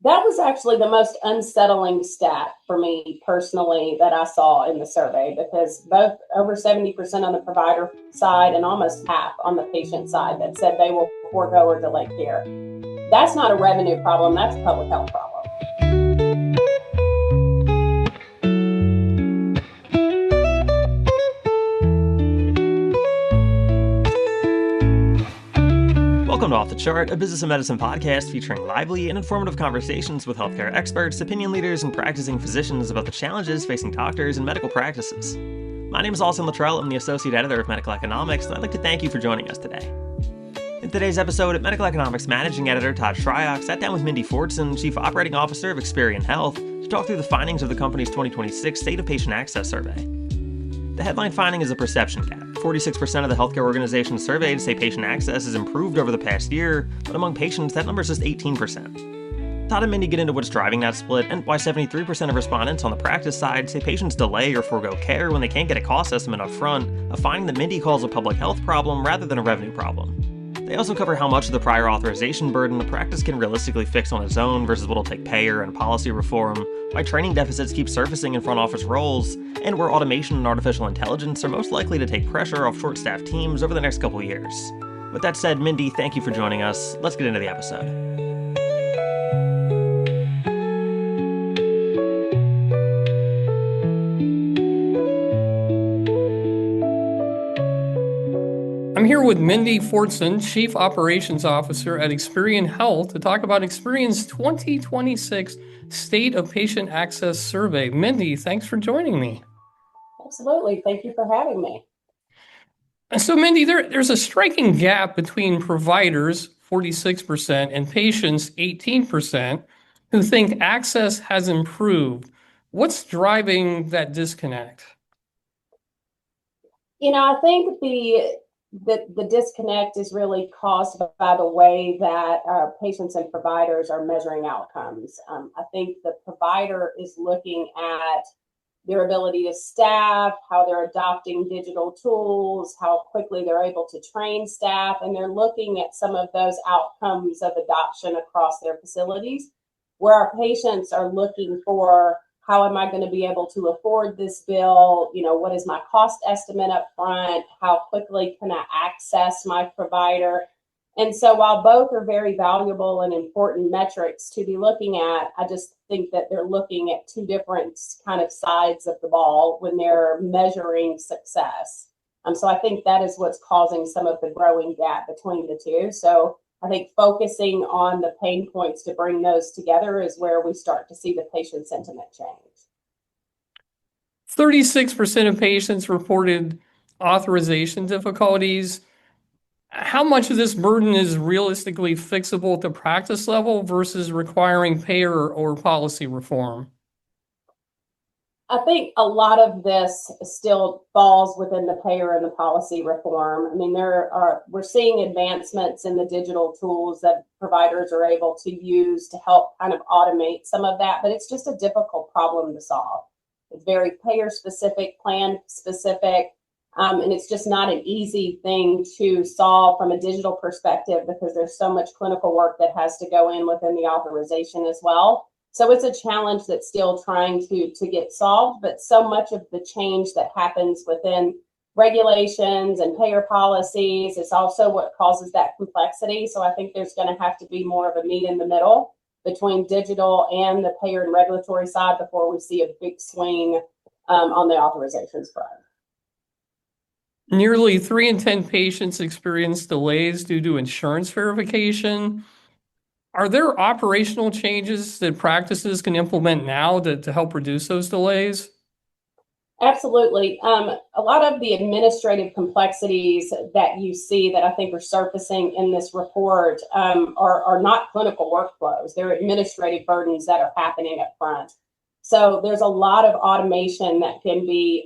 That was actually the most unsettling stat for me personally that I saw in the survey, because both over 70% on the provider side and almost half on the patient side that said they will forego or delay care. That's not a revenue problem, that's a public health problem. Welcome to Off the Chart, a business and medicine podcast featuring lively and informative conversations with healthcare experts, opinion leaders, and practicing physicians about the challenges facing doctors and medical practices. My name is Littrell. I'm the Associate Editor of Medical Economics, and I'd like to thank you for joining us today. In today's episode, Medical Economics Managing Editor Todd Shryock sat down with Mindy Fortson, Chief Operating Officer of Experian Health, to talk through the findings of the company's 2026 State of Patient Access Survey. The headline finding is a perception gap. 46% of the healthcare organizations surveyed say patient access has improved over the past year, but among patients, that number is just 18%. Todd and Mindy get into what's driving that split and why 73% of respondents on the practice side say patients delay or forego care when they can't get a cost estimate up front, a finding that Mindy calls a public health problem rather than a revenue problem. They also cover how much of the prior authorization burden the practice can realistically fix on its own versus what'll take payer and policy reform, why training deficits keep surfacing in front office roles, and where automation and artificial intelligence are most likely to take pressure off short-staffed teams over the next couple years. With that said, Mindy, thank you for joining us. Let's get into the episode. I'm here with Mindy Fortson, Chief Operations Officer at Experian Health, to talk about Experian's 2026 State of Patient Access Survey. Mindy, thanks for joining me. Absolutely. Thank you for having me. So, Mindy, there's a striking gap between providers, 46%, and patients, 18%, who think access has improved. What's driving that disconnect? I think the disconnect is really caused by the way that patients and providers are measuring outcomes. I think the provider is looking at their ability to staff, how they're adopting digital tools, how quickly they're able to train staff, and they're looking at some of those outcomes of adoption across their facilities, where our patients are looking for, how am I going to be able to afford this bill? What is my cost estimate up front? How quickly can I access my provider? And so while both are very valuable and important metrics to be looking at, I just think that they're looking at two different kind of sides of the ball when they're measuring success. So I think that is what's causing some of the growing gap between the two. So I think focusing on the pain points to bring those together is where we start to see the patient sentiment change. 36% of patients reported authorization difficulties. How much of this burden is realistically fixable at the practice level versus requiring payer or policy reform? I think a lot of this still falls within the payer and the policy reform. I mean, we're seeing advancements in the digital tools that providers are able to use to help kind of automate some of that, but it's just a difficult problem to solve. It's very payer specific, plan specific, and it's just not an easy thing to solve from a digital perspective because there's so much clinical work that has to go in within the authorization as well. So it's a challenge that's still trying to get solved, but so much of the change that happens within regulations and payer policies is also what causes that complexity. So I think there's going to have to be more of a meet in the middle between digital and the payer and regulatory side before we see a big swing on the authorizations front. Nearly 3 in 10 patients experience delays due to insurance verification. Are there operational changes that practices can implement now to help reduce those delays? Absolutely. A lot of the administrative complexities that you see that I think are surfacing in this report are not clinical workflows. They're administrative burdens that are happening up front. So there's a lot of automation that can be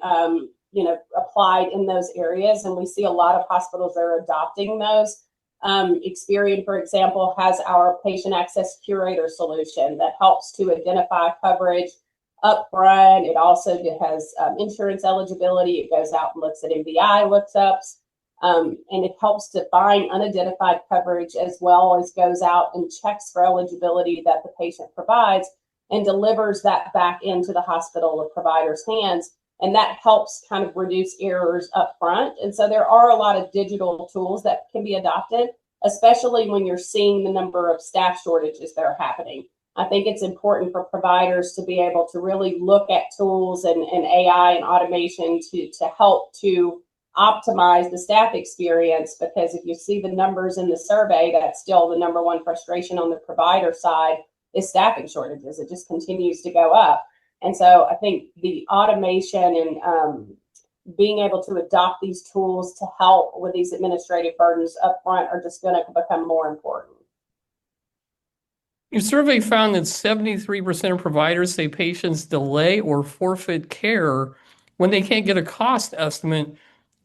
applied in those areas, and we see a lot of hospitals that are adopting those. Experian, for example, has our patient access curator solution that helps to identify coverage up front. It also has insurance eligibility. It goes out and looks at MBI lookups. And it helps define unidentified coverage as well as goes out and checks for eligibility that the patient provides and delivers that back into the hospital or provider's hands. And that helps kind of reduce errors up front. And so there are a lot of digital tools that can be adopted, especially when you're seeing the number of staff shortages that are happening. I think it's important for providers to be able to really look at tools and AI and automation to help to optimize the staff experience, because if you see the numbers in the survey, that's still the number one frustration on the provider side is staffing shortages. It just continues to go up. And so I think the automation and being able to adopt these tools to help with these administrative burdens up front are just going to become more important. Your survey found that 73% of providers say patients delay or forfeit care when they can't get a cost estimate.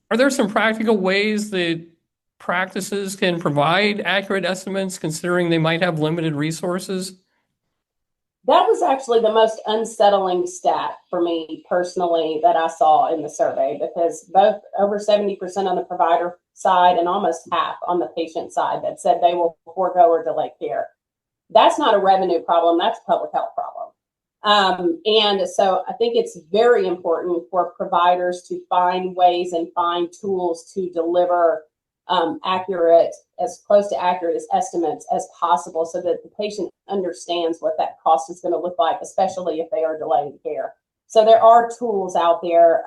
Are there some practical ways that practices can provide accurate estimates considering they might have limited resources? That was actually the most unsettling stat for me personally that I saw in the survey, because both over 70% on the provider side and almost half on the patient side that said they will forego or delay care. That's not a revenue problem, that's a public health problem. And so I think it's very important for providers to find ways and find tools to deliver accurate, as close to accurate as estimates as possible, so that the patient understands what that cost is going to look like, especially if they are delaying care. So there are tools out there,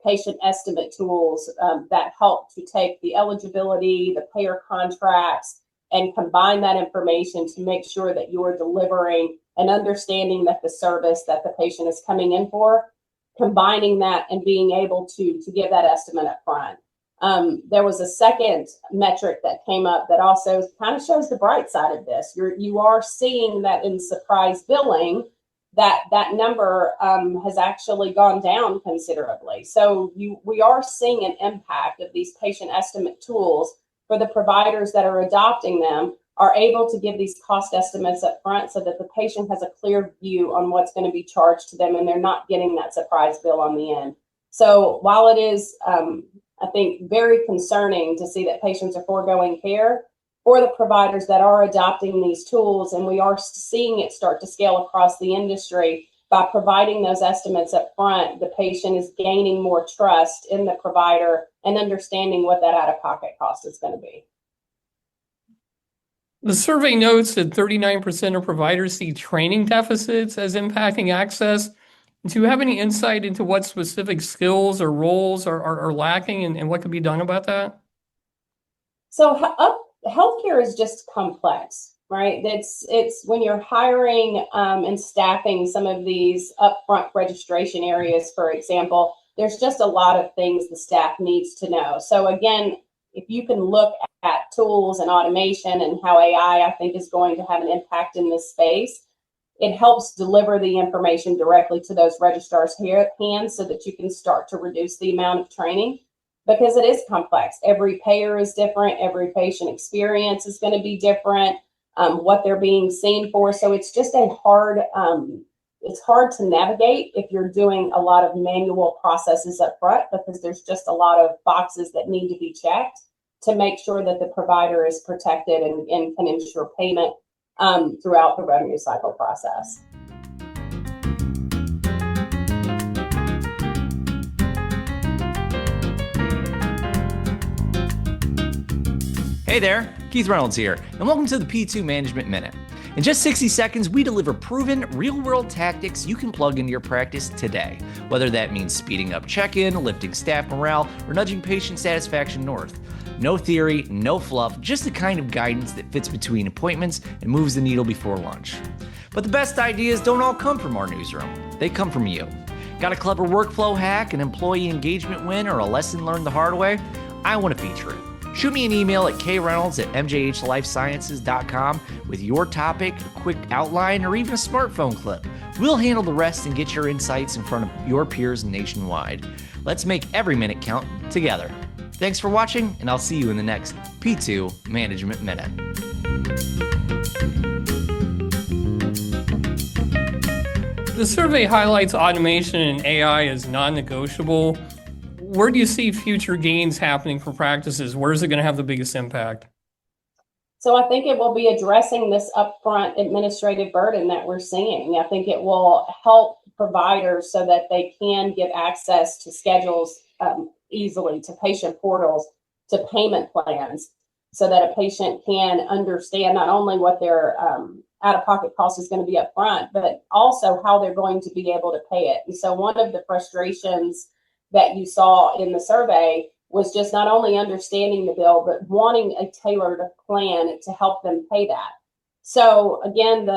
patient estimate tools that help to take the eligibility, the payer contracts, and combine that information to make sure that you are delivering and understanding that the service that the patient is coming in for, combining that and being able to give that estimate up front. There was a second metric that came up that also kind of shows the bright side of this. You are seeing that in surprise billing, that number has actually gone down considerably. So we are seeing an impact of these patient estimate tools for the providers that are adopting them, are able to give these cost estimates up front so that the patient has a clear view on what's going to be charged to them and they're not getting that surprise bill on the end. So while it is, I think, very concerning to see that patients are foregoing care, for the providers that are adopting these tools, and we are seeing it start to scale across the industry, by providing those estimates up front, the patient is gaining more trust in the provider and understanding what that out-of-pocket cost is going to be. The survey notes that 39% of providers see training deficits as impacting access. Do you have any insight into what specific skills or roles are lacking and what could be done about that? So healthcare is just complex, right? It's when you're hiring and staffing some of these upfront registration areas, for example, there's just a lot of things the staff needs to know. So again, if you can look at tools and automation and how AI, I think, is going to have an impact in this space, it helps deliver the information directly to those registrars' hands so that you can start to reduce the amount of training, because it is complex. Every payer is different. Every patient experience is going to be different, what they're being seen for. So it's just it's hard to navigate if you're doing a lot of manual processes up front, because there's just a lot of boxes that need to be checked to make sure that the provider is protected and can ensure payment throughout the revenue cycle process. Hey there, Keith Reynolds here, and welcome to the P2 Management Minute. In just 60 seconds, we deliver proven, real-world tactics you can plug into your practice today, whether that means speeding up check-in, lifting staff morale, or nudging patient satisfaction north. No theory, no fluff, just the kind of guidance that fits between appointments and moves the needle before lunch. But the best ideas don't all come from our newsroom. They come from you. Got a clever workflow hack, an employee engagement win, or a lesson learned the hard way? I want to feature it. Shoot me an email at kreynolds@mjhlifesciences.com with your topic, a quick outline, or even a smartphone clip. We'll handle the rest and get your insights in front of your peers nationwide. Let's make every minute count together. Thanks for watching, and I'll see you in the next P2 Management Minute. The survey highlights automation and AI as non-negotiable. where do you see future gains happening for practices? Where is it going to have the biggest impact? So I think it will be addressing this upfront administrative burden that we're seeing. I think it will help providers so that they can get access to schedules easily, to patient portals, to payment plans, so that a patient can understand not only what their out-of-pocket cost is going to be up front, but also how they're going to be able to pay it. And so one of the frustrations that you saw in the survey was just not only understanding the bill, but wanting a tailored plan to help them pay that. So again,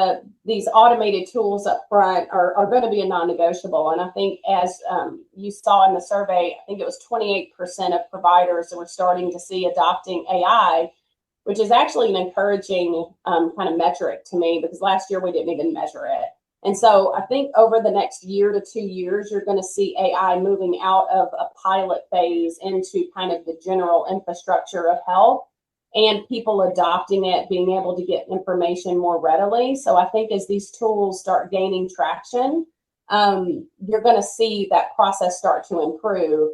these automated tools up front are going to be a non-negotiable. And I think as you saw in the survey, I think it was 28% of providers that were starting to see adopting AI, which is actually an encouraging kind of metric to me, because last year we didn't even measure it. And so I think over the next year to 2 years, you're going to see AI moving out of a pilot phase into kind of the general infrastructure of health, and people adopting it, being able to get information more readily. So I think as these tools start gaining traction, you're going to see that process start to improve.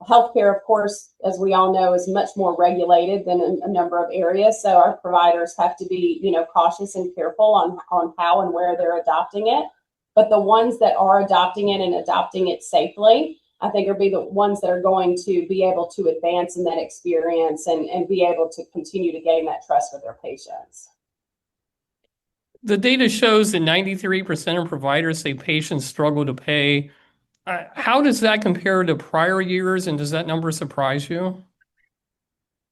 Healthcare, of course, as we all know, is much more regulated than a number of areas. So our providers have to be, cautious and careful on how and where they're adopting it. But the ones that are adopting it and adopting it safely, I think are be the ones that are going to be able to advance in that experience and be able to continue to gain that trust with their patients. The data shows that 93% of providers say patients struggle to pay. How does that compare to prior years, and does that number surprise you?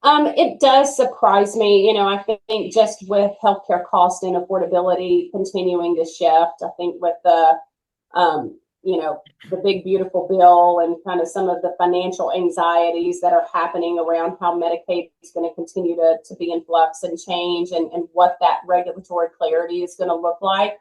It does surprise me. I think just with healthcare cost and affordability continuing to shift, I think with the big beautiful bill and kind of some of the financial anxieties that are happening around how Medicaid is going to continue to be in flux and change, and what that regulatory clarity is going to look like.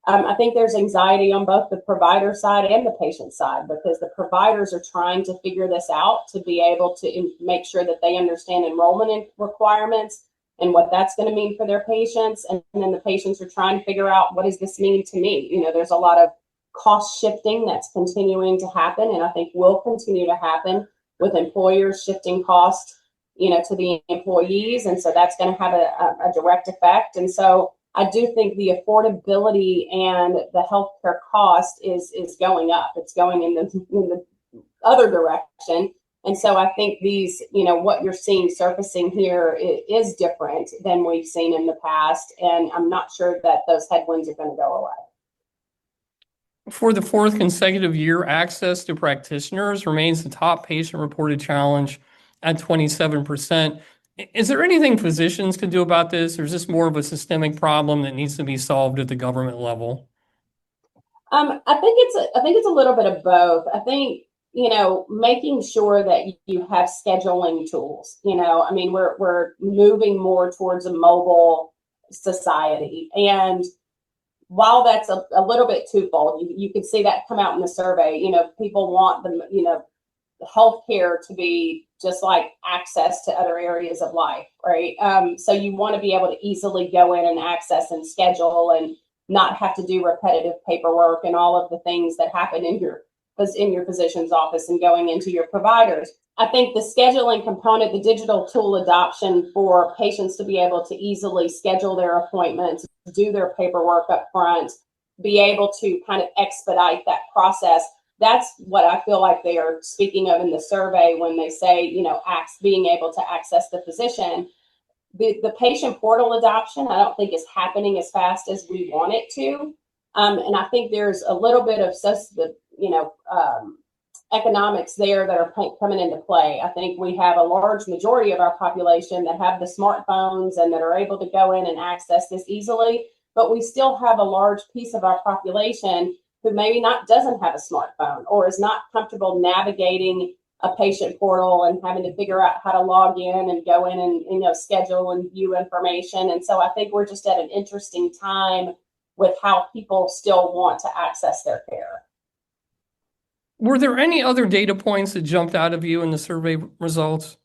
I think there's anxiety on both the provider side and the patient side, because the providers are trying to figure this out to be able to make sure that they understand enrollment requirements and what that's going to mean for their patients. And then the patients are trying to figure out, what does this mean to me? There's a lot of cost shifting that's continuing to happen, and I think will continue to happen with employers shifting costs, to the employees. And so that's going to have a direct effect. And so I do think the affordability and the healthcare cost is going up. It's going in the other direction. And so I think these, what you're seeing surfacing here is different than we've seen in the past. And I'm not sure that those headwinds are going to go away. For the fourth consecutive year, access to practitioners remains the top patient-reported challenge at 27%. Is there anything physicians can do about this, or is this more of a systemic problem that needs to be solved at the government level? I think it's a little bit of both. I think, making sure that you have scheduling tools. We're moving more towards a mobile society, and while that's a little bit twofold, you can see that come out in the survey. People want the healthcare to be just like access to other areas of life, right? So you want to be able to easily go in and access and schedule, and not have to do repetitive paperwork and all of the things that happen in your physician's office and going into your providers. I think the scheduling component, the digital tool adoption for patients to be able to easily schedule their appointments, do their paperwork up front, be able to kind of expedite that process. That's what I feel like they are speaking of in the survey when they say, being able to access the physician. The patient portal adoption, I don't think is happening as fast as we want it to. And I think there's a little bit of economics there that are coming into play. I think we have a large majority of our population that have the smartphones and that are able to go in and access this easily, but we still have a large piece of our population who maybe doesn't have a smartphone, or is not comfortable navigating a patient portal and having to figure out how to log in and go in and schedule and view information. And so I think we're just at an interesting time with how people still want to access their care. Were there any other data points that jumped out of you in the survey results?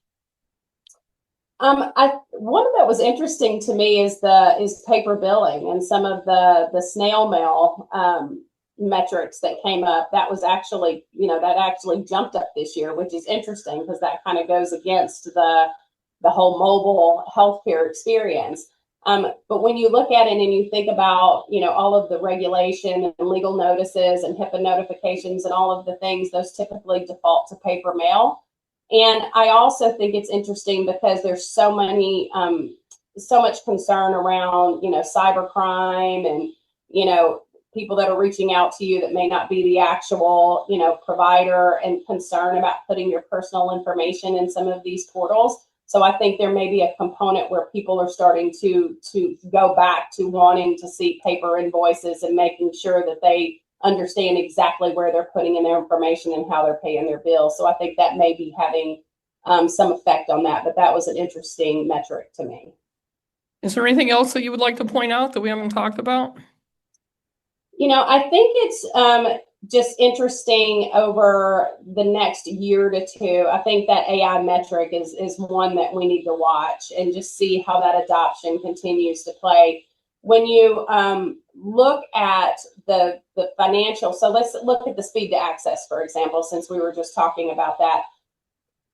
One that was interesting to me is paper billing and some of the snail mail. metrics that came up, that was actually, that actually jumped up this year, which is interesting because that kind of goes against the whole mobile healthcare experience. But when you look at it and you think about, all of the regulation and legal notices and HIPAA notifications and all of the things, those typically default to paper mail. And I also think it's interesting because there's so much concern around, cybercrime and, people that are reaching out to you that may not be the actual, provider, and concern about putting your personal information in some of these portals. So I think there may be a component where people are starting to go back to wanting to see paper invoices and making sure that they understand exactly where they're putting in their information and how they're paying their bills. So I think that may be having some effect on that, but that was an interesting metric to me. Is there anything else that you would like to point out that we haven't talked about? I think it's just interesting over the next year to two. I think that AI metric is one that we need to watch and just see how that adoption continues to play. When you look at the financial, so let's look at the speed to access, for example, since we were just talking about that.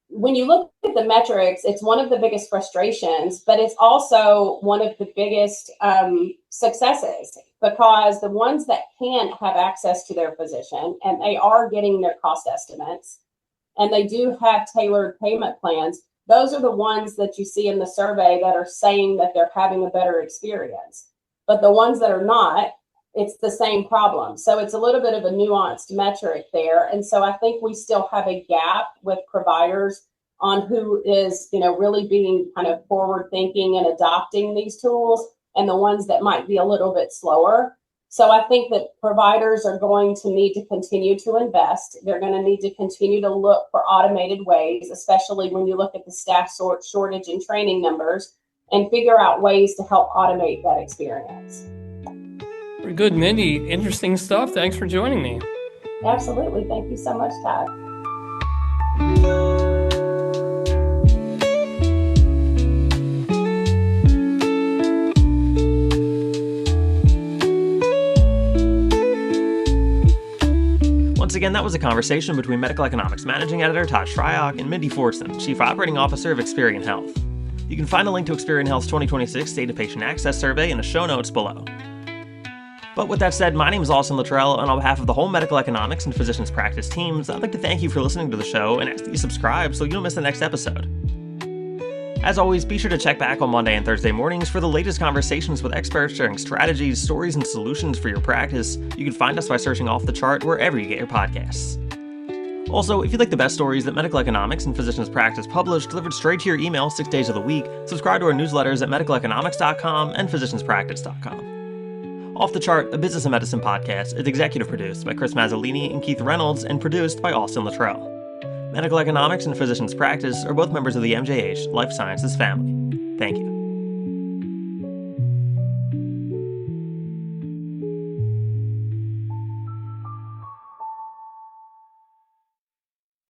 When you look at the metrics, it's one of the biggest frustrations, but it's also one of the biggest successes, because the ones that can't have access to their physician and they are getting their cost estimates and they do have tailored payment plans, those are the ones that you see in the survey that are saying that they're having a better experience. But the ones that are not, it's the same problem. So it's a little bit of a nuanced metric there. And so I think we still have a gap with providers on who is, really being kind of forward thinking and adopting these tools, and the ones that might be a little bit slower. So I think that providers are going to need to continue to invest. They're going to need to continue to look for automated ways, especially when you look at the staff shortage and training numbers, and figure out ways to help automate that experience. Very good, Mindy. Interesting stuff. Thanks for joining me. Absolutely. Thank you so much, Todd. Once again, that was a conversation between Medical Economics Managing Editor Todd Shryock and Mindy Fortson, Chief Operating Officer of Experian Health. You can find a link to Experian Health's 2026 State of Patient Access Survey in the show notes below. But with that said, my name is Littrell, and on behalf of the whole medical economics and physicians practice teams, I'd like to thank you for listening to the show and ask that you subscribe so you don't miss the next episode. As always, be sure to check back on Monday and Thursday mornings for the latest conversations with experts sharing strategies, stories, and solutions for your practice. You can find us by searching Off the Chart wherever you get your podcasts. Also, if you'd like the best stories that medical economics and physicians practice publish delivered straight to your email 6 days of the week, subscribe to our newsletters at medicaleconomics.com and physicianspractice.com. Off the Chart, a business and medicine podcast, is executive produced by Chris Mazzolini and Keith Reynolds and produced by Littrell. Medical economics and physicians practice are both members of the MJH Life Sciences family. Thank you.